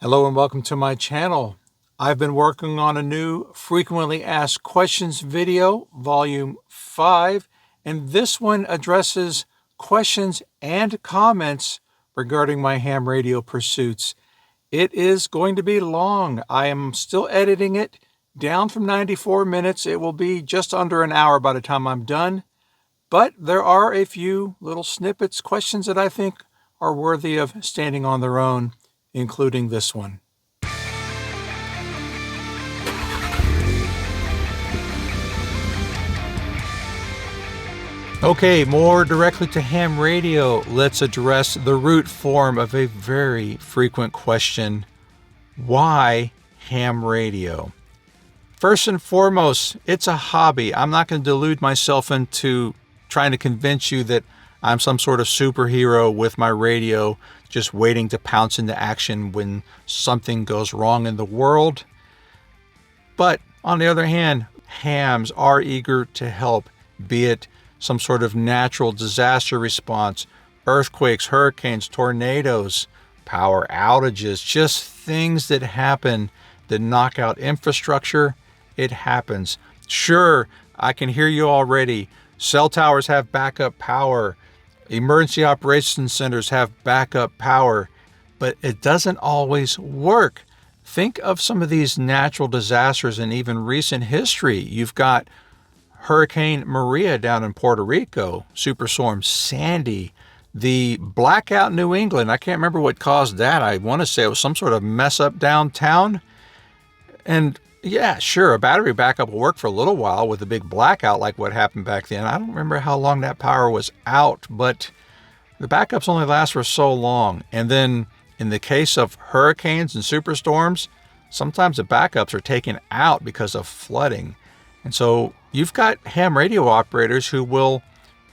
Hello and welcome to my channel. I've been working on a new frequently asked questions video, volume 5, and this one addresses questions and comments regarding my ham radio pursuits. It is going to be long. I am still editing it down from 94 minutes. It will be just under an hour by the time I'm done, but there are a few little snippets, questions that I think are worthy of standing on their own, including this one. Okay, more directly to ham radio, let's address the root form of a very frequent question. Why ham radio? First and foremost, it's a hobby. I'm not going to delude myself into trying to convince you that I'm some sort of superhero with my radio, just waiting to pounce into action when something goes wrong in the world. But on the other hand, hams are eager to help, be it some sort of natural disaster response, earthquakes, hurricanes, tornadoes, power outages, just things that happen that knock out infrastructure. It happens. Sure, I can hear you already. Cell towers have backup power. Emergency operations centers have backup power, but it doesn't always work. Think of some of these natural disasters in even recent history. You've got Hurricane Maria down in Puerto Rico, Superstorm Sandy, the blackout in New England. I can't remember what caused that. I want to say it was some sort of mess up downtown. And yeah, sure, a battery backup will work for a little while with a big blackout like what happened back then. I don't remember how long that power was out, but the backups only last for so long. And then in the case of hurricanes and superstorms, sometimes the backups are taken out because of flooding. And so you've got ham radio operators who will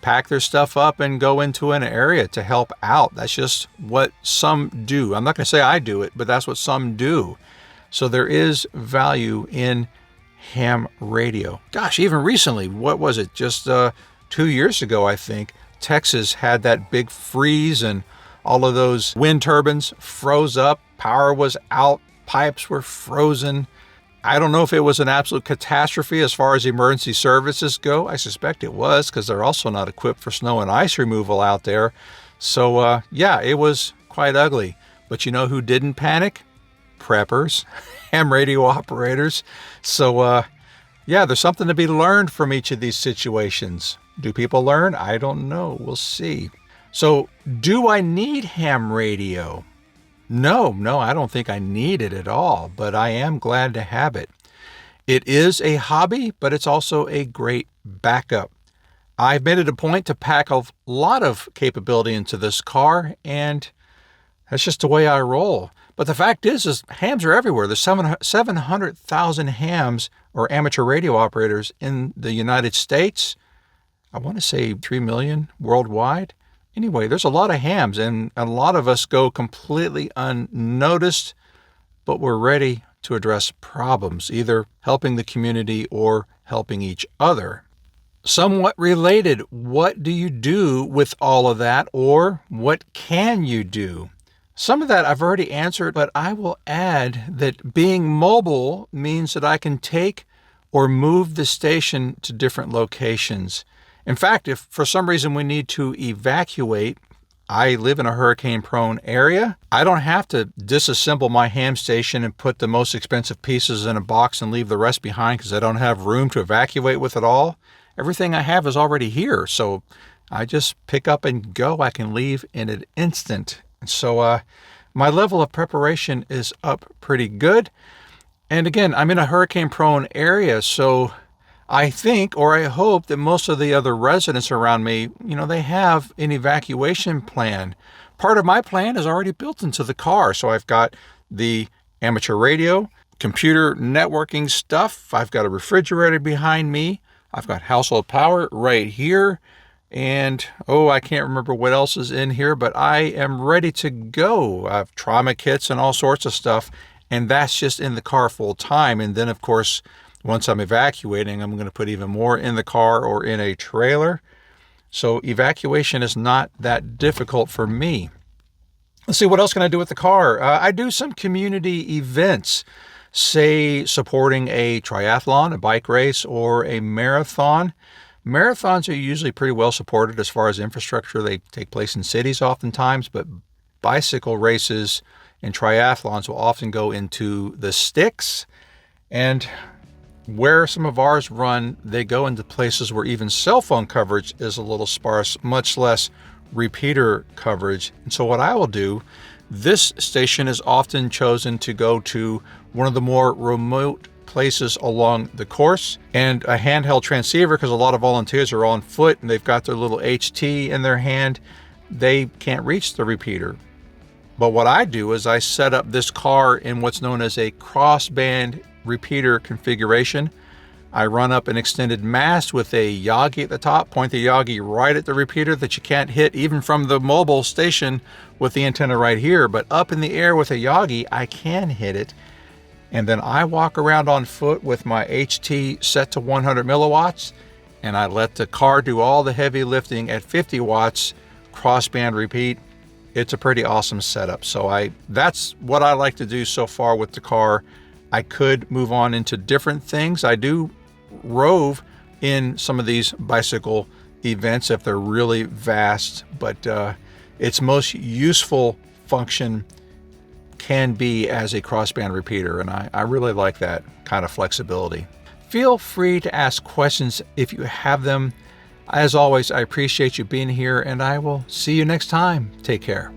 pack their stuff up and go into an area to help out. That's just what some do. I'm not going to say I do it, but that's what some do. So there is value in ham radio. Gosh, even recently, what was it? Just 2 years ago, I think, Texas had that big freeze and all of those wind turbines froze up. Power was out. Pipes were frozen. I don't know if it was an absolute catastrophe as far as emergency services go. I suspect it was, because they're also not equipped for snow and ice removal out there. So yeah, it was quite ugly. But you know who didn't panic? Preppers, ham radio operators. So yeah, there's something to be learned from each of these situations. Do people learn? I don't know. We'll see. So do I need ham radio? No, I don't think I need it at all, but I am glad to have it. It is a hobby, but it's also a great backup. I've made it a point to pack a lot of capability into this car, and that's just the way I roll. But the fact is hams are everywhere. There's 700,000 hams or amateur radio operators in the United States. I want to say 3 million worldwide. Anyway, there's a lot of hams, and a lot of us go completely unnoticed, but we're ready to address problems, either helping the community or helping each other. Somewhat related, what do you do with all of that, or what can you do? Some of that I've already answered, but I will add that being mobile means that I can take or move the station to different locations. In fact, if for some reason we need to evacuate, I live in a hurricane-prone area, I don't have to disassemble my ham station and put the most expensive pieces in a box and leave the rest behind because I don't have room to evacuate with it all. Everything I have is already here, so I just pick up and go. I can leave in an instant. And so my level of preparation is up pretty good. And again, I'm in a hurricane-prone area, so I think, or I hope, that most of the other residents around me, they have an evacuation plan. Part of my plan is already built into the car. So I've got the amateur radio, computer networking stuff. I've got a refrigerator behind me. I've got household power right here. And, I can't remember what else is in here, but I am ready to go. I have trauma kits and all sorts of stuff. And that's just in the car full time. And then, of course, once I'm evacuating, I'm going to put even more in the car or in a trailer. So evacuation is not that difficult for me. Let's see, what else can I do with the car? I do some community events, say supporting a triathlon, a bike race, or a marathon. Marathons are usually pretty well supported as far as infrastructure. They take place in cities oftentimes, but bicycle races and triathlons will often go into the sticks. And where some of ours run, they go into places where even cell phone coverage is a little sparse, much less repeater coverage. And so what I will do, this station is often chosen to go to one of the more remote places along the course, and a handheld transceiver, because a lot of volunteers are on foot and they've got their little HT in their hand, they can't reach the repeater. But what I do is I set up this car in what's known as a crossband repeater configuration. I run up an extended mast with a Yagi at the top, point the Yagi right at the repeater that you can't hit even from the mobile station with the antenna right here, but up in the air with a Yagi, I can hit it. And then I walk around on foot with my HT set to 100 milliwatts, and I let the car do all the heavy lifting at 50 watts, crossband repeat. It's a pretty awesome setup. So that's what I like to do so far with the car. I could move on into different things. I do rove in some of these bicycle events if they're really vast, but its most useful function can be as a crossband repeater, and I really like that kind of flexibility. Feel free to ask questions if you have them. As always, I appreciate you being here, and I will see you next time. Take care.